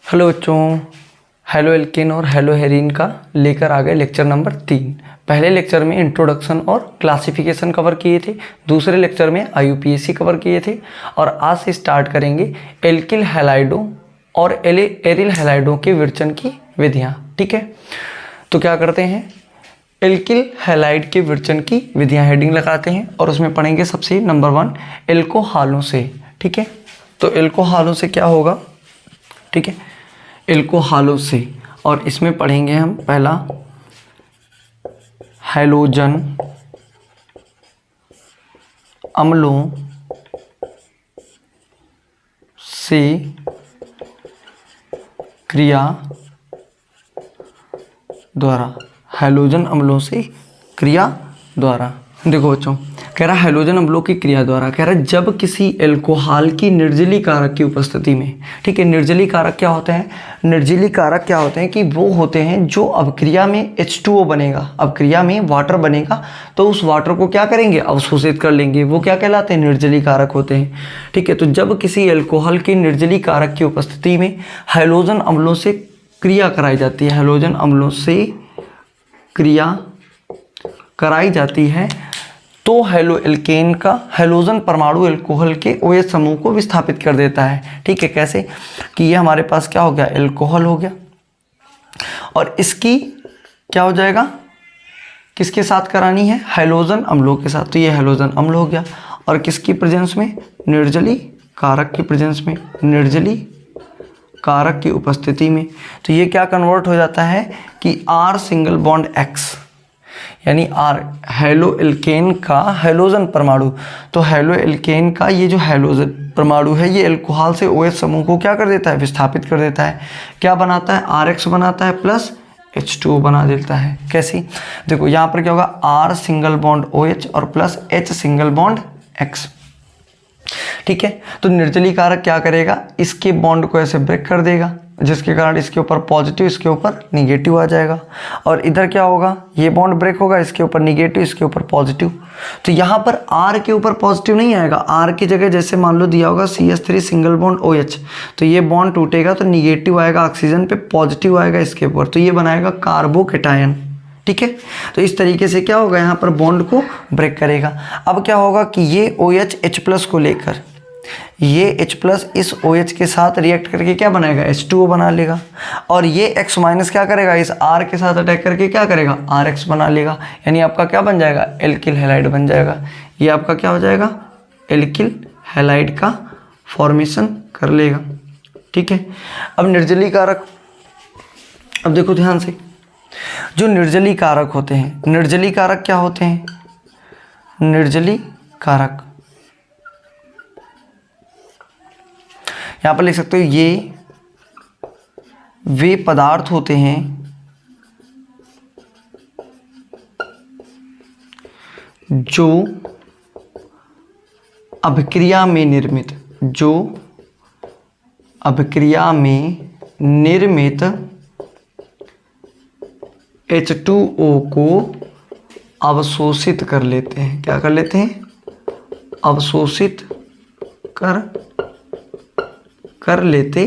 Hello बच्चों, halo alkane और hello हेरीन का लेकर आ गए लेक्चर नंबर 3। पहले लेक्चर में इंट्रोडक्शन और क्लासिफिकेशन कवर किए थे, दूसरे लेक्चर में आईयूपीएसी कवर किए थे और आज से स्टार्ट करेंगे एल्किल हैलाइडों और एरिल हैलाइडों के विरचन की विधियाँ। ठीक है, तो क्या करते हैं, एल्किल हैलाइड के विरचन की विधियाँ हेडिंग लगाते हैं और उसमें पढ़ेंगे सबसे नंबर 1 एल्कोहालों से। ठीक है, तो एल्कोहालों से क्या होगा, ठीक है, एल्कोहालों से, और इसमें पढ़ेंगे हम पहला हैलोजन अम्लों से क्रिया द्वारा, हैलोजन अम्लों से क्रिया द्वारा। देखो बच्चों, कह रहा हैलोजन अम्लों की क्रिया द्वारा, कह रहा है जब किसी एल्कोहल की निर्जली कारक की उपस्थिति में, ठीक है, निर्जली कारक क्या होते हैं, निर्जली कारक क्या होते हैं कि वो होते हैं जो अभिक्रिया में H2O बनेगा, अभिक्रिया में वाटर बनेगा तो उस वाटर को क्या करेंगे, अवशोषित कर लेंगे, वो क्या कहलाते हैं, निर्जली कारक होते हैं। ठीक है, तो जब किसी एल्कोहल की निर्जली कारक की उपस्थिति में हैलोजन अम्लों से क्रिया कराई जाती है, हैलोजन अम्लों से क्रिया कराई जाती है तो हैलो एल्केन का हैलोजन परमाणु एल्कोहल के OH समूह को विस्थापित कर देता है। ठीक है, कैसे कि ये हमारे पास क्या हो गया, एल्कोहल हो गया और इसकी क्या हो जाएगा, किसके साथ करानी है, हैलोजन अम्लों के साथ, तो ये हैलोजन अम्ल हो गया और किसकी प्रेजेंस में, निर्जली कारक की प्रेजेंस में, निर्जली कारक की उपस्थिति में, तो ये क्या कन्वर्ट हो जाता है कि R सिंगल बॉन्ड X, यानी R हैलो एल्केन का हैलोजन परमाणु, तो हैलो एल्केन का ये जो हैलोजन परमाणु है ये एल्कोहल से OH समूह को क्या कर देता है, विस्थापित कर देता है। क्या बनाता है, RH बनाता है प्लस H2O बना देता है। कैसी, देखो यहाँ पर क्या होगा, R सिंगल बॉन्ड OH और plus H single bond X। ठीक है, तो निर्जली कारक क्या करेगा, इसके बॉन्ड को ऐसे ब्रेक कर देगा जिसके कारण इसके ऊपर पॉजिटिव, इसके ऊपर निगेटिव आ जाएगा और इधर क्या होगा, ये बॉन्ड ब्रेक होगा, इसके ऊपर निगेटिव, इसके ऊपर पॉजिटिव। तो यहाँ पर R के ऊपर पॉजिटिव नहीं आएगा, R की जगह जैसे मान लो दिया होगा CH3 सिंगल बॉन्ड OH, तो ये बॉन्ड टूटेगा तो निगेटिव आएगा ऑक्सीजन पे, पॉजिटिव आएगा इसके ऊपर, तो ये बनाएगा कार्बोकेटायन। ठीक है, तो इस तरीके से क्या होगा, यहाँ पर बॉन्ड को ब्रेक करेगा। अब क्या होगा कि ये OH H+ को लेकर, ये H+ इस OH के साथ रिएक्ट करके क्या बनाएगा, H2O बना लेगा और ये X- क्या करेगा, इस R के साथ अटैक करके क्या करेगा, RH बना लेगा, यानी आपका क्या बन जाएगा, एल्किल हैलाइड बन जाएगा। ये आपका क्या हो जाएगा, एल्किल हैलाइड का फॉर्मेशन कर लेगा। ठीक है, अब निर्जली कारक, अब देखो ध्यान से, जो निर्जली कारक होते हैं, निर्जली कारक क्या होते हैं, निर्जली कारक यहाँ पर लिख सकते हो, ये वे पदार्थ होते हैं जो अभिक्रिया में निर्मित, जो अभिक्रिया में निर्मित H2O को अवशोषित कर लेते हैं। क्या कर लेते हैं, अवशोषित कर लेते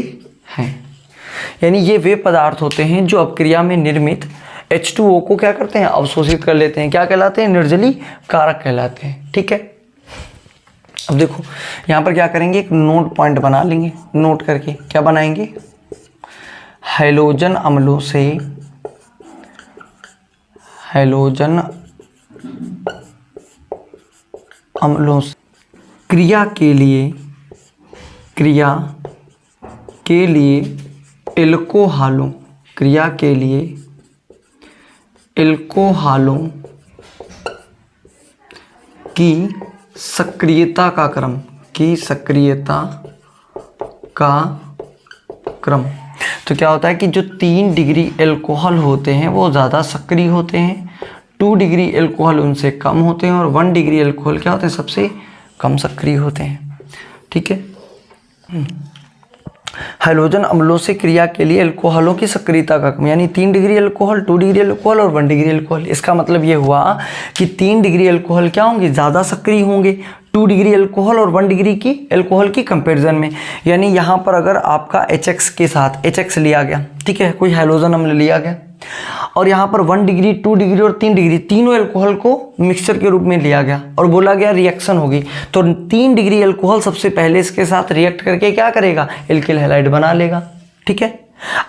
हैं, यानी ये वे पदार्थ होते हैं जो अपक्रिया में निर्मित H2O को क्या करते हैं, अवशोषित कर लेते हैं। क्या कहलाते हैं, निर्जली कारक कहलाते हैं। ठीक है, अब देखो यहाँ पर क्या करेंगे, एक नोट पॉइंट बना लेंगे, नोट करके क्या बनाएंगे, हैलोजन अम्लों से, हैलोजन अम्लों से क्रिया के लिए एल्कोहलों, क्रिया के लिए एल्कोहलों की सक्रियता का क्रम, की सक्रियता का क्रम। तो क्या होता है कि जो 3 डिग्री एल्कोहल होते हैं वो ज़्यादा सक्रिय होते हैं, 2 डिग्री एल्कोहल उनसे कम होते हैं और 1 डिग्री एल्कोहल क्या होते हैं, सबसे कम सक्रिय होते हैं। ठीक है, हैलोजन अम्लों से क्रिया के लिए अल्कोहलों की सक्रियता का क्रम, यानी 3 डिग्री अल्कोहल, 2 डिग्री अल्कोहल और 1 डिग्री अल्कोहल। इसका मतलब ये हुआ कि 3 डिग्री अल्कोहल क्या होंगे, ज़्यादा सक्रिय होंगे 2 डिग्री अल्कोहल और 1 डिग्री की अल्कोहल की कंपैरिजन में। यानी यहाँ पर अगर आपका HX के साथ HX लिया गया, ठीक है, कोई हैलोजन अम्ल लिया गया और यहाँ पर 1 डिग्री, 2 डिग्री और 3 डिग्री तीनों अल्कोहल को मिक्सचर के रूप में लिया गया और बोला गया रिएक्शन होगी, तो 3 डिग्री अल्कोहल सबसे पहले इसके साथ रिएक्ट करके क्या करेगा, एल्किल हैलाइड बना लेगा। ठीक है,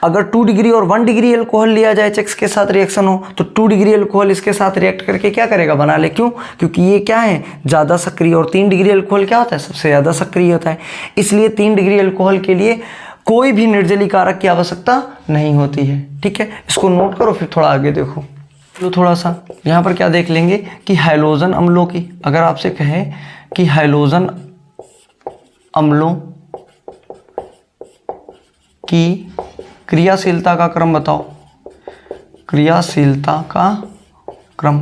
अगर 2 डिग्री और 1 डिग्री अल्कोहल लिया जाए HX के साथ रिएक्शन हो तो 2 डिग्री अल्कोहल इसके साथ रिएक्ट करके क्या करेगा, बना ले। क्यों? क्योंकि ये क्या है, ज़्यादा सक्रिय, और 3 डिग्री अल्कोहल क्या होता है, सबसे ज़्यादा सक्रिय होता है। इसलिए 3 डिग्री अल्कोहल के लिए कोई भी निर्जली कारक की आवश्यकता नहीं होती है। ठीक है, इसको नोट करो, फिर थोड़ा आगे देखो। तो थोड़ा सा यहाँ पर क्या देख लेंगे कि हैलोजन अम्लों की, अगर आपसे कहें कि हैलोजन अम्लों की क्रियाशीलता का क्रम बताओ, क्रियाशीलता का क्रम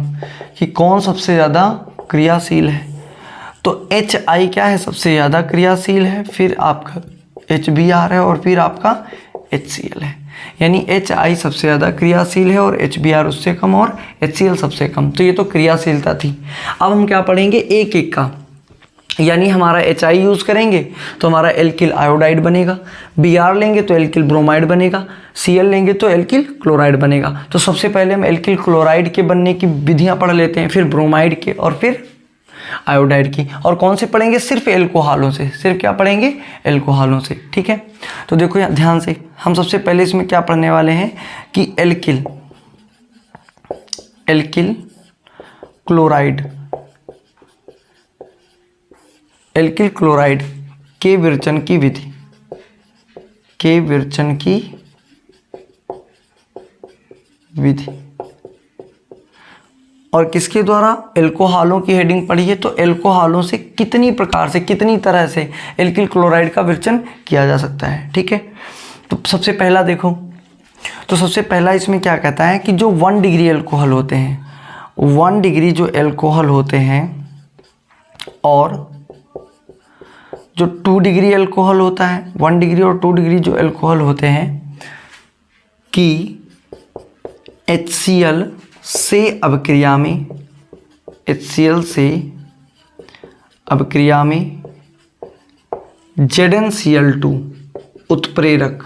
कि कौन सबसे ज़्यादा क्रियाशील है, तो HI क्या है, सबसे ज़्यादा क्रियाशील है, फिर आपका HBr है और फिर आपका HCl है। यानी HI सबसे ज़्यादा क्रियाशील है और HBr उससे कम और HCl सबसे कम। तो ये तो क्रियाशीलता थी। अब हम क्या पढ़ेंगे एक एक का, यानी हमारा HI यूज़ करेंगे तो हमारा एल्किल आयोडाइड बनेगा, Br लेंगे तो एल्किल ब्रोमाइड बनेगा, Cl लेंगे तो एल्किल क्लोराइड बनेगा। तो सबसे पहले हम एल्किल क्लोराइड के बनने की विधियाँ पढ़ लेते हैं, फिर ब्रोमाइड के और फिर आयोडाइड की। और कौन से पढ़ेंगे, सिर्फ एल्कोहलों से, सिर्फ क्या पढ़ेंगे, एल्कोहलों से। ठीक है, तो देखो यहाँ ध्यान से, हम सबसे पहले इसमें क्या पढ़ने वाले हैं कि एल्किल क्लोराइड, एल्किल क्लोराइड के विरचन की विधि, के विरचन की विधि, और किसके द्वारा, एल्कोहलों की हेडिंग पढ़ी है, तो एल्कोहलों से कितनी प्रकार से, कितनी तरह से एल्किल क्लोराइड का विरचन किया जा सकता है। ठीक है, तो सबसे पहला देखो, तो सबसे पहला इसमें क्या कहता है कि जो 1 डिग्री एल्कोहल होते हैं, 1 डिग्री जो एल्कोहल होते हैं और जो 2 डिग्री एल्कोहल होता है, 1 डिग्री और 2 डिग्री जो एल्कोहल होते हैं कि HCl से अभिक्रिया में, HCl से अभिक्रिया में ZnCl2 उत्प्रेरक,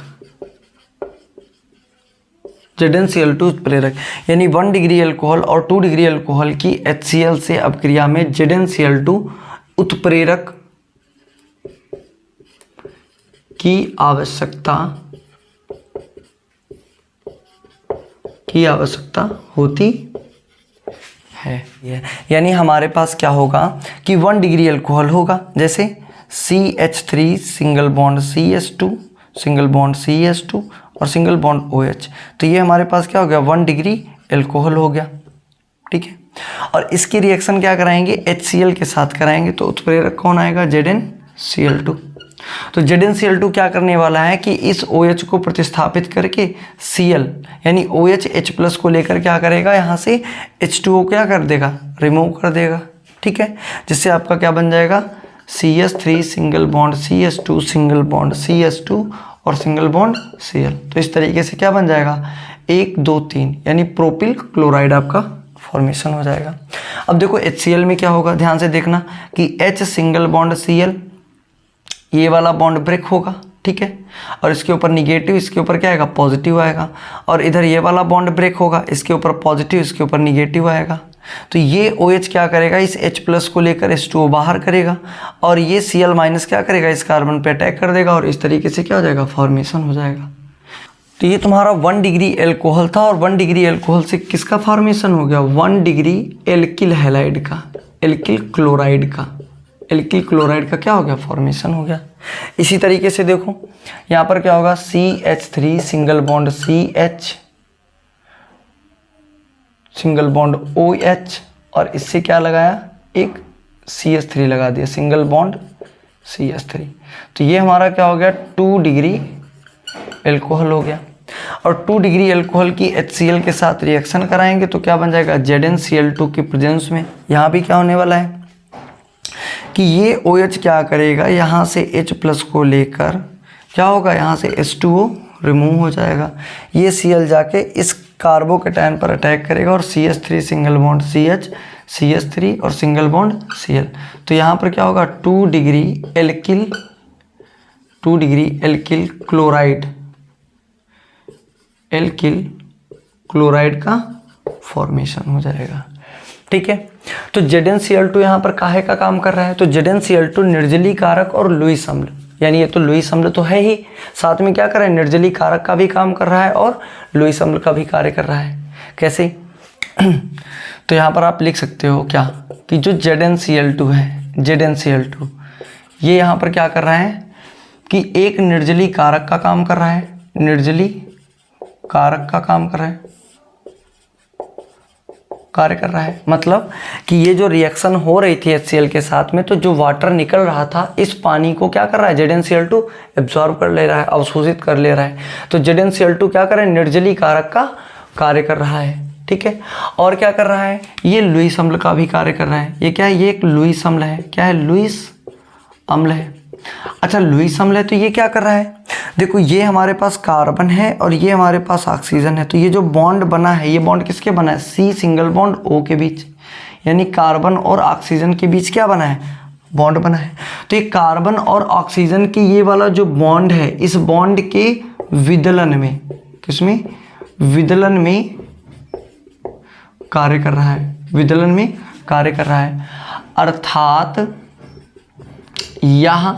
ZnCl2 उत्प्रेरक, यानी 1 डिग्री अल्कोहल और 2 डिग्री अल्कोहल की HCl से अभिक्रिया में ZnCl2 उत्प्रेरक की आवश्यकता होती है। यानी हमारे पास क्या होगा कि 1 डिग्री अल्कोहल होगा, जैसे CH3 single bond CH2 single bond CH2 और सिंगल बॉन्ड OH, तो ये हमारे पास क्या हो गया, 1 डिग्री अल्कोहल हो गया। ठीक है, और इसकी रिएक्शन क्या कराएंगे, HCl के साथ कराएंगे, तो उत्प्रेरक कौन आएगा, ZnCl2। तो ZnCl2 क्या करने वाला है कि इस OH को प्रतिस्थापित करके Cl यानी OH H+ को लेकर क्या करेगा, यहाँ से H2O क्या कर देगा, रिमूव कर देगा। ठीक है, जिससे आपका क्या बन जाएगा, CH3 single bond CH2 single bond CH2 और सिंगल बॉन्ड Cl। तो इस तरीके से क्या बन जाएगा, 1 2 3 यानी प्रोपिल क्लोराइड आपका फॉर्मेशन हो जाएगा। अब देखो HCl में क्या होगा, ध्यान से देखना कि H सिंगल बॉन्ड Cl, ये वाला बॉन्ड ब्रेक होगा। ठीक है, और इसके ऊपर निगेटिव, इसके ऊपर क्या आएगा, पॉजिटिव आएगा, और इधर ये वाला बॉन्ड ब्रेक होगा, इसके ऊपर पॉजिटिव, इसके ऊपर निगेटिव आएगा। तो ये OH क्या करेगा, इस H+ को लेकर H2O बाहर करेगा और ये Cl- क्या करेगा, इस कार्बन पे अटैक कर देगा और इस तरीके से क्या हो जाएगा, फॉर्मेशन हो जाएगा। तो ये तुम्हारा 1 डिग्री एल्कोहल था और 1 डिग्री एल्कोहल से किसका फॉर्मेशन हो गया, 1 डिग्री एल्किल हैलाइड का, एल्किल क्लोराइड का, एल्किल क्लोराइड का क्या हो गया, फॉर्मेशन हो गया। इसी तरीके से देखो यहाँ पर क्या होगा, CH3 single bond CH single bond OH और इससे क्या लगाया, एक CH3 लगा दिया, सिंगल बॉन्ड CH3। तो ये हमारा क्या हो गया, 2 डिग्री एल्कोहल हो गया। और 2 डिग्री एल्कोहल की HCl के साथ रिएक्शन कराएंगे तो क्या बन जाएगा, ZnCl2 के प्रेजेंस में यहाँ भी क्या होने वाला है कि ये OH क्या करेगा, यहाँ से H+ को लेकर क्या होगा, यहाँ से H2O रिमूव हो जाएगा, ये Cl जाके इस कार्बोकेटायन पर अटैक करेगा और CH3 single bond CH, CH3 और सिंगल बॉन्ड Cl। तो यहाँ पर क्या होगा, 2 degree alkyl chloride, alkyl chloride का फॉर्मेशन हो जाएगा। ठीक है, तो ZnCl2 यहाँ पर काहे का काम कर रहा है, तो ZnCl2 निर्जली कारक और लुईस अम्ल, यानी ये तो लुईस अम्ल तो है ही, साथ में क्या कर रहा है, निर्जली कारक का भी काम कर रहा है और लुईस अम्ल का भी कार्य कर रहा है। कैसे तो यहाँ पर आप लिख सकते हो क्या कि जो ZnCl2 है, ZnCl2 ये यहाँ पर क्या कर रहा है कि एक निर्जली कारक का काम कर रहा है, निर्जली कारक का काम कर रहा है, कार्य कर रहा है। मतलब कि ये जो रिएक्शन हो रही थी HCl के साथ में, तो जो वाटर निकल रहा था इस पानी को क्या कर रहा है, ZnCl2 एब्जॉर्ब कर ले रहा है, अवशोषित कर ले रहा है। तो ZnCl2 क्या कर रहा है, निर्जली कारक का कार्य कर रहा है। ठीक है, और क्या कर रहा है, ये लुईस अम्ल का भी कार्य कर रहा है। ये क्या है, ये एक लुईस अम्ल है, क्या है, लुईस अम्ल है। अच्छा, लुईस अम्ल है तो ये क्या कर रहा है, देखो ये हमारे पास कार्बन है और ये हमारे पास ऑक्सीजन है, तो ये जो बॉन्ड बना है, ये बॉन्ड किसके बना है, C सिंगल बॉन्ड O के बीच, यानी कार्बन और ऑक्सीजन के बीच क्या बना है, बॉन्ड बना है। तो ये कार्बन और ऑक्सीजन के ये वाला जो बॉन्ड है, इस बॉन्ड के विदलन में, किसमें, विदलन में कार्य कर रहा है, विदलन में कार्य कर रहा है। अर्थात यह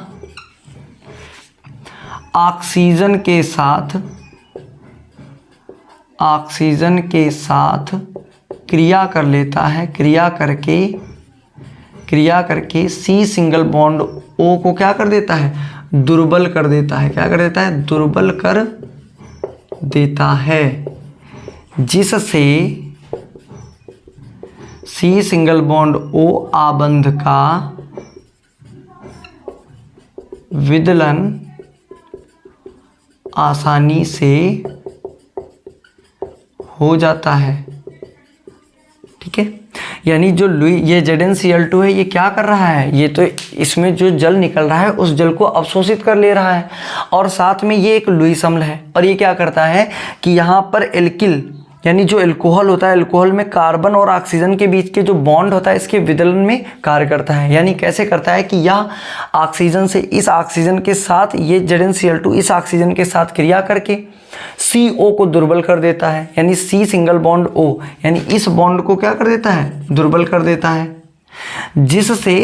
ऑक्सीजन के साथ क्रिया कर लेता है, क्रिया करके C सिंगल बॉन्ड O को क्या कर देता है, दुर्बल कर देता है, क्या कर देता है, दुर्बल कर देता है, जिससे C सिंगल बॉन्ड O आबंध का विदलन आसानी से हो जाता है। ठीक है, यानी जो ये ZnCl2 है, ये क्या कर रहा है, ये तो इसमें जो जल निकल रहा है उस जल को अवशोषित कर ले रहा है, और साथ में ये एक लुईस अम्ल है, और ये क्या करता है कि यहाँ पर एल्किल, यानी जो एल्कोहल होता है, एल्कोहल में कार्बन और ऑक्सीजन के बीच के जो बॉन्ड होता है, इसके विदलन में कार्य करता है। यानी कैसे करता है कि यह ऑक्सीजन से इस ऑक्सीजन के साथ, ये ZnCl2 इस ऑक्सीजन के साथ क्रिया करके CO को दुर्बल कर देता है, यानी C सिंगल बॉन्ड O, यानी इस बॉन्ड को क्या कर देता है, दुर्बल कर देता है, जिससे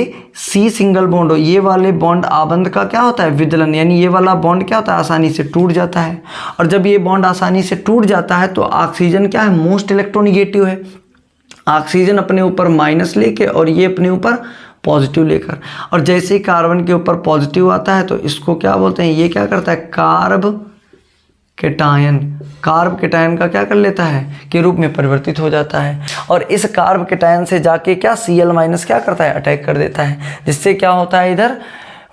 C सिंगल बॉन्ड, ये वाले बॉन्ड आबंध का क्या होता है, विदलन, यानी ये वाला बॉन्ड क्या होता है, आसानी से टूट जाता है। और जब ये बॉन्ड आसानी से टूट जाता है तो ऑक्सीजन क्या है, मोस्ट इलेक्ट्रोनिगेटिव है, ऑक्सीजन अपने ऊपर माइनस लेके और ये अपने ऊपर पॉजिटिव लेकर, और जैसे ही कार्बन के ऊपर पॉजिटिव आता है तो इसको क्या बोलते हैं, ये क्या करता है, कार्ब केटायन का क्या कर लेता है, के रूप में परिवर्तित हो जाता है, और इस कार्ब केटायन से जाके क्या Cl माइनस क्या करता है, अटैक कर देता है, जिससे क्या होता है, इधर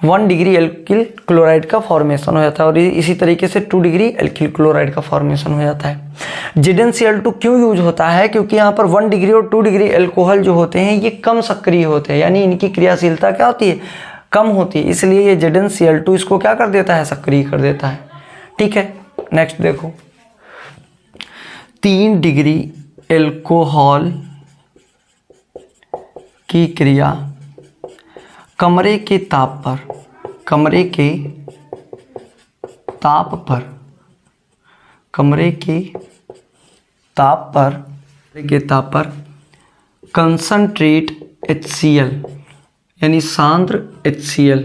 1 डिग्री एल्किल क्लोराइड का फॉर्मेशन हो जाता है, और इसी तरीके से 2 डिग्री एल्किल क्लोराइड का फॉर्मेशन हो जाता है। ZnCl2 क्यों यूज होता है, क्योंकि यहाँ पर 1 डिग्री और 2 डिग्री एल्कोहल जो होते हैं ये कम सक्रिय होते हैं, यानी इनकी क्रियाशीलता क्या होती है, कम होती है, इसलिए ये ZnCl2 इसको क्या कर देता है, सक्रिय कर देता है। ठीक है, नेक्स्ट देखो, 3 डिग्री एल्कोहल की क्रिया कमरे के ताप पर कंसंट्रेट HCl, यानी सांद्र HCl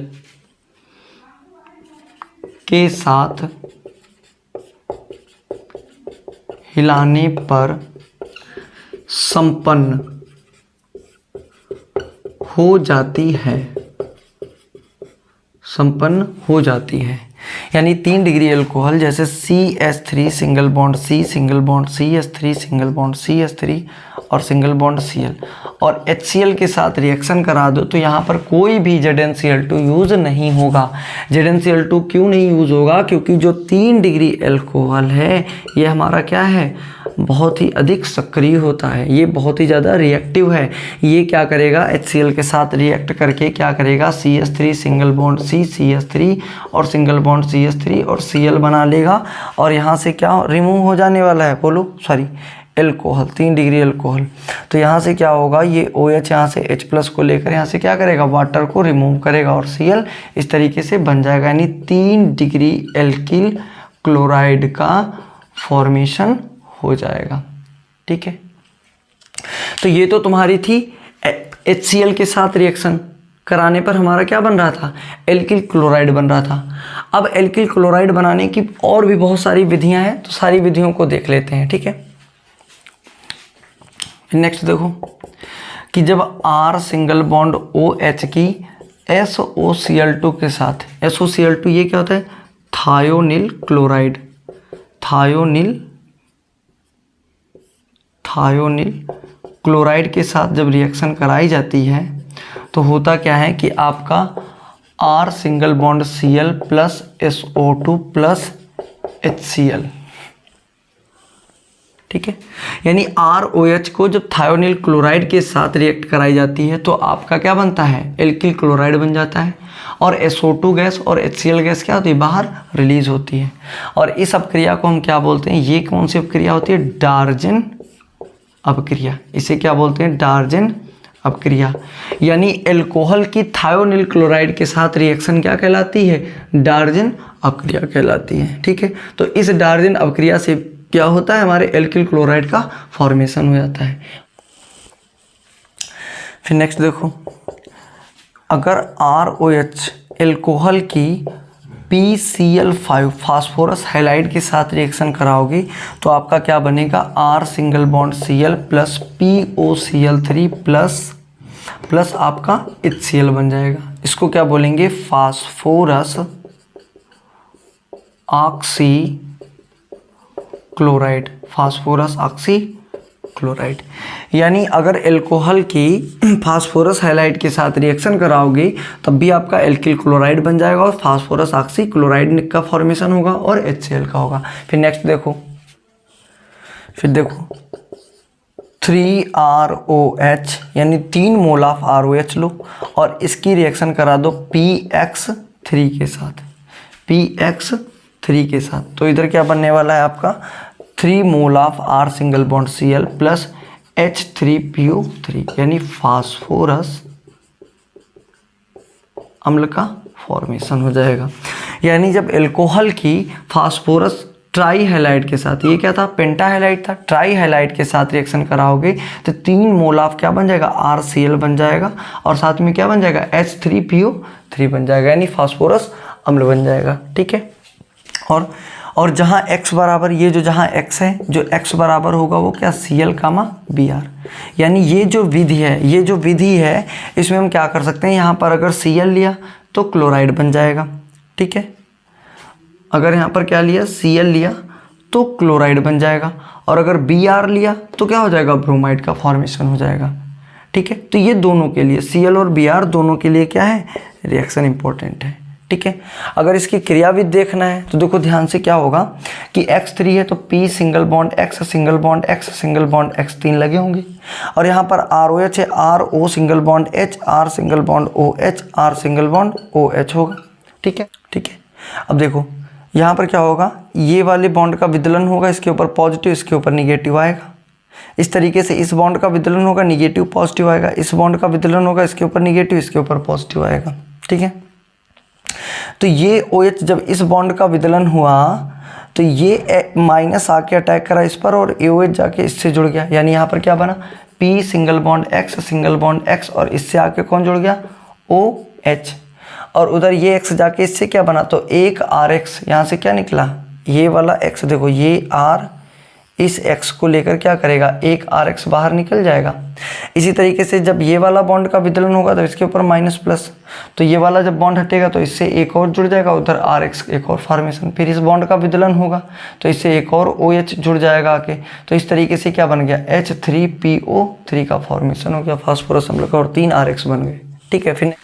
के साथ हिलाने पर संपन्न हो जाती है, यानी 3 डिग्री एल्कोहल जैसे CH3 single bond C single bond CH3 single bond CH3 और सिंगल बॉन्ड Cl और HCl के साथ रिएक्शन करा दो तो यहाँ पर कोई भी ZnCl2 यूज़ नहीं होगा। ZnCl2 क्यों नहीं यूज़ होगा? क्योंकि जो 3 डिग्री एल्कोहल है ये हमारा क्या है, बहुत ही अधिक सक्रिय होता है, ये बहुत ही ज़्यादा रिएक्टिव है। ये क्या करेगा, HCl के साथ रिएक्ट करके क्या करेगा, CH3 single bond C, CH3 और सिंगल बॉन्ड CH3 और Cl बना लेगा। और यहाँ से क्या रिमूव हो जाने वाला है, बोलो सॉरी, एल्कोहल, 3 डिग्री एल्कोहल। तो यहाँ से क्या होगा, ये OH यहाँ से H+ को लेकर यहाँ से क्या करेगा, वाटर को रिमूव करेगा और Cl इस तरीके से बन जाएगा, यानी 3 डिग्री एल्किल क्लोराइड का फॉर्मेशन हो जाएगा। ठीक है, तो ये तो तुम्हारी थी HCl के साथ रिएक्शन कराने पर हमारा क्या बन रहा था, एल्किल क्लोराइड बन रहा था। अब एल्किल क्लोराइड बनाने की और भी बहुत सारी विधियां हैं, तो सारी विधियों को देख लेते हैं। ठीक है, नेक्स्ट देखो कि जब R सिंगल बॉन्ड OH की SOCl2 के साथ, SOCl2 ये क्या होता है, थायोनिल क्लोराइड, थायोनिल क्लोराइड के साथ जब रिएक्शन कराई जाती है तो होता क्या है कि आपका R single bond Cl plus SO2 plus HCl, ठीक है, यानी ROH को जब थायोनिल क्लोराइड के साथ रिएक्ट कराई जाती है तो आपका क्या बनता है, एल्किल क्लोराइड बन जाता है। और SO2 गैस और HCl गैस क्या होती है, बाहर रिलीज होती है। और इस अपक्रिया को हम क्या बोलते हैं, ये कौन सी अपक्रिया होती है, डार्जन अपक्रिया। इसे क्या बोलते हैं, डार्जन अपक्रिया। यानी एल्कोहल की थायोनिल क्लोराइड के साथ रिएक्शन क्या कहलाती है, डार्जन अपक्रिया कहलाती है। ठीक है, तो इस डार्जन अपक्रिया से क्या होता है, हमारे एल्किल क्लोराइड का फॉर्मेशन हो जाता है। फिर नेक्स्ट देखो, अगर ROH एल्कोहल की PCl5 फास्फोरस हैलाइड के साथ रिएक्शन कराओगे तो आपका क्या बनेगा, R single bond Cl plus POCl3 plus आपका HCl बन जाएगा। इसको क्या बोलेंगे, phosphorus oxy chloride, phosphorus oxy chloride. यानी अगर एल्कोहल की फास्फोरस हैलाइड के साथ रिएक्शन कराओगे तब भी आपका एल्किल क्लोराइड बन जाएगा और फास्फोरस ऑक्सी क्लोराइड का फॉर्मेशन होगा और HCl का होगा। फिर नेक्स्ट देखो, फिर देखो 3ROH यानी 3 मोल ऑफ ROH लो और इसकी रिएक्शन करा दो PX3 के साथ, PX3 के साथ। तो इधर क्या बनने वाला है आपका 3 mole of R single bond Cl plus H3PO3 यानी फास्फोरस अम्ल का फॉर्मेशन हो जाएगा। यानी जब एल्कोहल की फास्फोरस ट्राई हैलाइड के साथ, ये क्या था, पेंटा हैलाइड था, ट्राई हैलाइड के साथ रिएक्शन कराओगे तो 3 मोल ऑफ क्या बन जाएगा, RCl बन जाएगा और साथ में क्या बन जाएगा, H3PO3 बन जाएगा, यानी फास्फोरस अम्ल बन जाएगा। ठीक है, और जहाँ x बराबर, ये जो जहाँ x है, जो x बराबर होगा वो क्या, Cl कामा Br। यानी ये जो विधि है इसमें हम क्या कर सकते हैं, यहाँ पर अगर Cl लिया तो क्लोराइड बन जाएगा। ठीक है, अगर यहाँ पर क्या लिया, Cl लिया तो क्लोराइड बन जाएगा और अगर Br लिया तो क्या हो जाएगा, ब्रोमाइड का फॉर्मेशन हो जाएगा। ठीक है, तो ये दोनों के लिए Cl और Br दोनों के लिए क्या है, रिएक्शन इंपॉर्टेंट है। ठीक है, अगर इसकी क्रियाविधि देखना है तो देखो ध्यान से क्या होगा कि X3 है तो P single bond X single bond X single bond X 3 लगे होंगे और यहाँ पर ROH है, RO single bond H, R single bond OH, R single bond OH होगा। ठीक है, ठीक है, अब देखो यहाँ पर क्या होगा, ये वाले बॉन्ड का विदलन होगा, इसके ऊपर पॉजिटिव इसके ऊपर निगेटिव आएगा। इस तरीके से इस बॉन्ड का विदलन होगा, निगेटिव पॉजिटिव आएगा, इस बॉन्ड का विदलन होगा, इसके ऊपर निगेटिव इसके ऊपर पॉजिटिव आएगा। ठीक है, तो ये OH जब इस बॉन्ड का विदलन हुआ तो ये माइनस आके अटैक करा इस पर और AOH जाके इससे जुड़ गया, यानी यहाँ पर क्या बना, P single bond X single bond X और इससे आके कौन जुड़ गया, OH, और उधर ये X जाके इससे क्या बना, तो एक RX यहाँ से क्या निकला, ये वाला X, देखो ये R इस X को लेकर क्या करेगा, एक RX बाहर निकल जाएगा। इसी तरीके से जब ये वाला बॉन्ड का विदलन होगा तो इसके ऊपर माइनस प्लस, तो ये वाला जब बॉन्ड हटेगा तो इससे एक और जुड़ जाएगा, उधर RX एक और फॉर्मेशन, फिर इस बॉन्ड का विदलन होगा तो इससे एक और OH जुड़ जाएगा आके, तो इस तरीके से क्या बन गया, H3PO3 का फॉर्मेशन हो गया फास्फोरस अम्ल का और 3 RX बन गए। ठीक है, फिर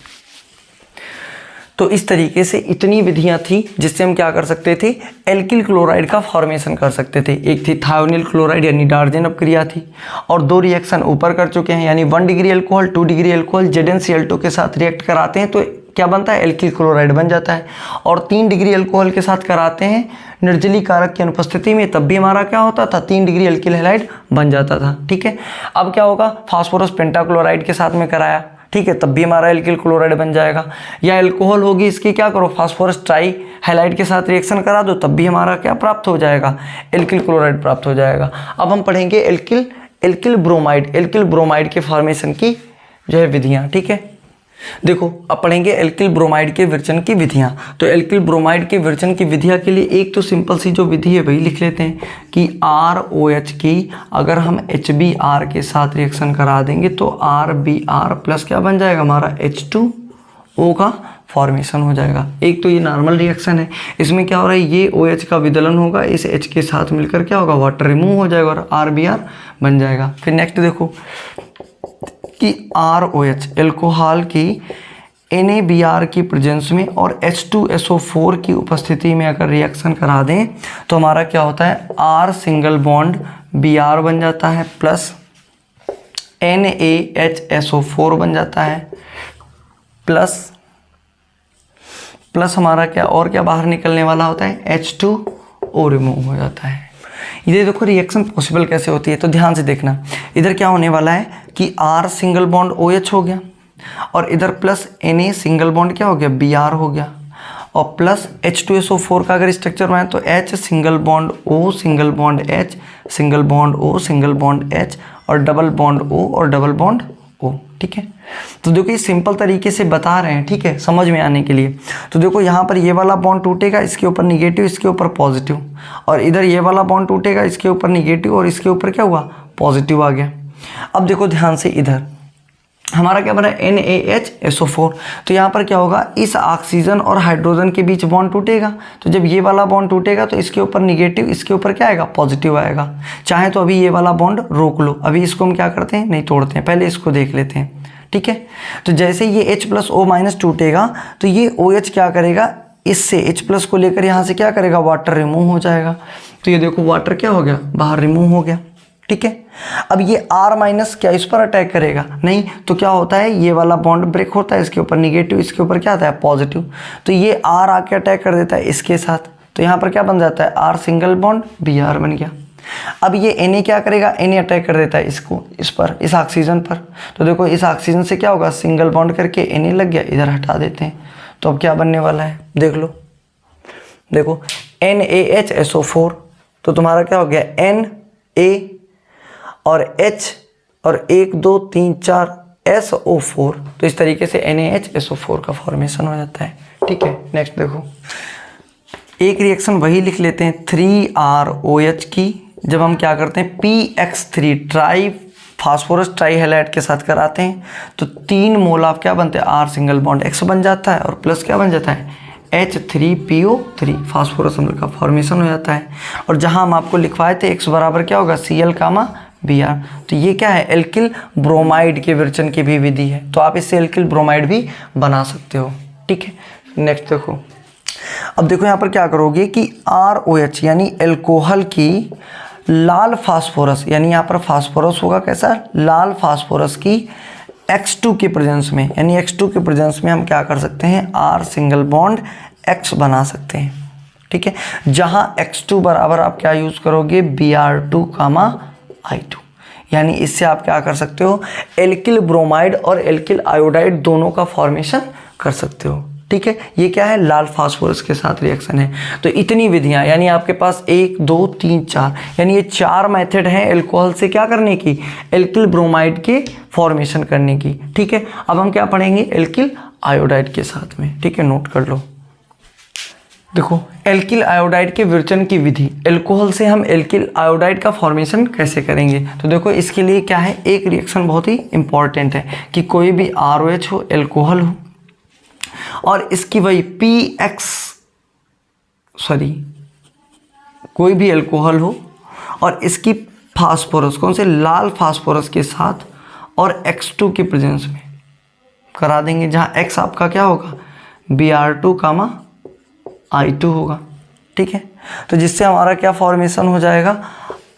तो इस तरीके से इतनी विधियां थी जिससे हम क्या कर सकते थे, एल्किल क्लोराइड का फॉर्मेशन कर सकते थे। एक थी थायोनिल क्लोराइड यानी डार्जेन अपक्रिया थी, और 2 रिएक्शन ऊपर कर चुके हैं, यानी 1 degree alcohol 2 degree alcohol ZnCl2 के साथ रिएक्ट कराते हैं तो क्या बनता है, एल्किल क्लोराइड बन जाता है। और 3 डिग्री अल्कोहल के साथ कराते हैं निर्जली कारक की अनुपस्थिति में, तब भी हमारा क्या होता था, 3 डिग्री एल्किल हैलाइड बन जाता था। ठीक है, अब क्या होगा, फास्फोरस पेंटाक्लोराइड के साथ में कराया, ठीक है, तब भी हमारा एल्किल क्लोराइड बन जाएगा। या एल्कोहल होगी इसकी, क्या करो, फास्फोरस ट्राई हैलाइड के साथ रिएक्शन करा दो, तब भी हमारा क्या प्राप्त हो जाएगा, एल्किल क्लोराइड प्राप्त हो जाएगा। अब हम पढ़ेंगे एल्किल ब्रोमाइड के फॉर्मेशन की जो है विधियाँ। ठीक है, देखो अब पढ़ेंगे एल्किल ब्रोमाइड के विरचन की विधियाँ। तो एल्किल ब्रोमाइड के विरचन की विधियाँ के लिए एक तो सिंपल सी जो विधि है वही लिख लेते हैं कि ROH की अगर हम HBr के साथ रिएक्शन करा देंगे तो RBr प्लस क्या बन जाएगा, हमारा H2O का फॉर्मेशन हो जाएगा। एक तो ये नॉर्मल रिएक्शन है, इसमें क्या हो रहा है, ये OH का विदलन होगा, इस H के साथ मिलकर क्या होगा, वाटर रिमूव हो जाएगा और RBr बन जाएगा। फिर नेक्स्ट देखो कि ROH एल्कोहल की NaBr की प्रेजेंस में और H2SO4 की उपस्थिति में अगर रिएक्शन करा दें तो हमारा क्या होता है, R सिंगल बॉन्ड Br बन जाता है प्लस NaHSO4 बन जाता है प्लस हमारा क्या और क्या बाहर निकलने वाला होता है, H2O रिमूव हो जाता है। ये देखो रिएक्शन पॉसिबल कैसे होती है, तो ध्यान से देखना, इधर क्या होने वाला है कि R सिंगल बॉन्ड OH हो गया और इधर प्लस Na सिंगल बॉन्ड क्या हो गया, Br हो गया, और प्लस H2SO4 का अगर स्ट्रक्चर बनाए तो H single bond O single bond H single bond O single bond H और डबल बॉन्ड O और डबल बॉन्ड O। ठीक है, तो देखो ये सिंपल तरीके से बता रहे हैं, ठीक है, समझ में आने के लिए। तो देखो यहाँ पर ये वाला बॉन्ड टूटेगा, इसके ऊपर निगेटिव, इसके ऊपर पॉजिटिव, और इधर ये वाला बॉन्ड टूटेगा, इसके ऊपर निगेटिव और इसके ऊपर क्या हुआ, पॉजिटिव आ गया। अब देखो ध्यान से, इधर हमारा क्या बना, NaHSO4, तो यहाँ पर क्या होगा, इस ऑक्सीजन और हाइड्रोजन के बीच बॉन्ड टूटेगा, तो जब ये वाला बॉन्ड टूटेगा तो इसके ऊपर निगेटिव, इसके ऊपर क्या आएगा, पॉजिटिव आएगा। चाहे तो अभी ये वाला बॉन्ड रोक लो, अभी इसको हम क्या करते हैं, नहीं तोड़ते हैं, पहले इसको देख लेते हैं। ठीक है, तो जैसे ये H+O- टूटेगा तो ये OH क्या करेगा, इससे H+ को लेकर यहाँ से क्या करेगा, वाटर रिमूव हो जाएगा। तो ये देखो वाटर क्या हो गया, बाहर रिमूव हो गया। ठीक है, अब ये R- क्या इस पर अटैक करेगा, नहीं, तो क्या होता है, ये वाला बॉन्ड ब्रेक होता है, इसके ऊपर निगेटिव, इसके ऊपर क्या आता है, पॉजिटिव, तो ये R आके अटैक कर देता है इसके साथ, तो यहाँ पर क्या बन जाता है, R सिंगल बॉन्ड Br बन गया। अब ये Na क्या करेगा, Na अटैक कर देता है इसको, इस पर, इस ऑक्सीजन पर, तो देखो इस ऑक्सीजन से क्या होगा, सिंगल बॉन्ड करके Na लग गया, इधर हटा देते हैं, तो अब क्या बनने वाला है, देख लो, देखो NaHSO4, तो तुम्हारा क्या हो गया, Na और H और 1 2 3 4 SO4, तो इस तरीके से NaHSO4 का फॉर्मेशन हो जाता है। ठीक है, नेक्स्ट देखो, एक रिएक्शन वही लिख लेते हैं 3ROH की, जब हम क्या करते हैं, PX3 try phosphorus try halide के साथ कराते हैं तो 3 मोल ऑफ क्या बनते हैं, R सिंगल बॉन्ड X बन जाता है और प्लस क्या बन जाता है, H3PO3 फास्फोरस अम्ल का फॉर्मेशन हो जाता है। और जहां हम आपको लिखवाए थे X बराबर क्या होगा, Cl, Br, तो ये क्या है, एल्किल ब्रोमाइड के विरचन की भी विधि है, तो आप इससे एल्किल ब्रोमाइड भी बना सकते हो। ठीक है, नेक्स्ट देखो, अब देखो यहाँ पर क्या करोगे कि ROH यानी एल्कोहल की लाल फास्फोरस, यानी यहाँ पर फास्फोरस होगा कैसा, लाल फास्फोरस की X2 के प्रेजेंस में, यानी X2 के प्रेजेंस में हम क्या कर सकते हैं, R सिंगल बॉन्ड X बना सकते हैं। ठीक है, जहाँ X2 बराबर आप क्या यूज़ करोगे, Br2, I2, यानी इससे आप क्या कर सकते हो, एल्किल ब्रोमाइड और एल्किल आयोडाइड दोनों का फॉर्मेशन कर सकते हो। ठीक है, ये क्या है, लाल फास्फोरस के साथ रिएक्शन है। तो इतनी विधियां, यानी आपके पास 1 2 3 4, यानी ये 4 मेथड हैं एल्कोहल से क्या करने की, एल्किल ब्रोमाइड के फॉर्मेशन करने की। ठीक है, अब हम क्या पढ़ेंगे, एल्किल आयोडाइड के साथ में। ठीक है, नोट कर लो, देखो एल्किल आयोडाइड के विरचन की विधि, एल्कोहल से हम एल्किल आयोडाइड का फॉर्मेशन कैसे करेंगे। तो देखो इसके लिए क्या है, एक रिएक्शन बहुत ही इंपॉर्टेंट है कि कोई भी ROH हो, एल्कोहल हो, और इसकी वही कोई भी एल्कोहल हो और इसकी फास्फोरस, कौन से, लाल फास्फोरस के साथ और X2 के प्रेजेंस में करा देंगे, जहाँ X आपका क्या होगा, Br2 कामा I2 होगा, ठीक है। तो जिससे हमारा क्या फॉर्मेशन हो जाएगा,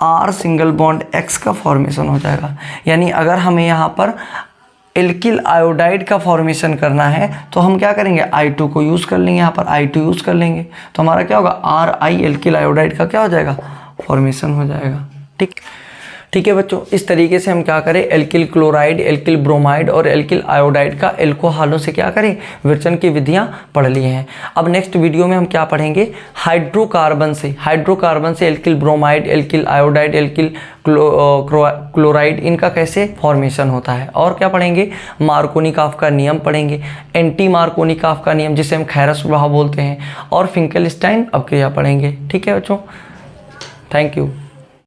R सिंगल बॉन्ड X का फॉर्मेशन हो जाएगा। यानी अगर हमें यहाँ पर एल्किल आयोडाइड का फॉर्मेशन करना है तो हम क्या करेंगे, I2 को यूज़ कर लेंगे, यहाँ पर I2 यूज़ कर लेंगे, तो हमारा क्या होगा, RI एल्किल आयोडाइड का क्या हो जाएगा, फॉर्मेशन हो जाएगा। ठीक है बच्चों, इस तरीके से हम क्या करें, एल्किल क्लोराइड, एल्किल ब्रोमाइड और एल्किल आयोडाइड का एल्कोहलों से क्या करें, विरचन की विधियां पढ़ ली हैं। अब नेक्स्ट वीडियो में हम क्या पढ़ेंगे, हाइड्रोकार्बन से alkyl bromide, alkyl iodide, alkyl chloride, इनका कैसे फॉर्मेशन होता है। और क्या पढ़ेंगे, मार्कोनिकॉफ का नियम पढ़ेंगे, एंटी मार्कोनिकॉफ का नियम जिसे हम खैरस प्रभाव बोलते हैं, और फिंकेलस्टाइन अपक्रिया पढ़ेंगे। ठीक है बच्चों, थैंक यू।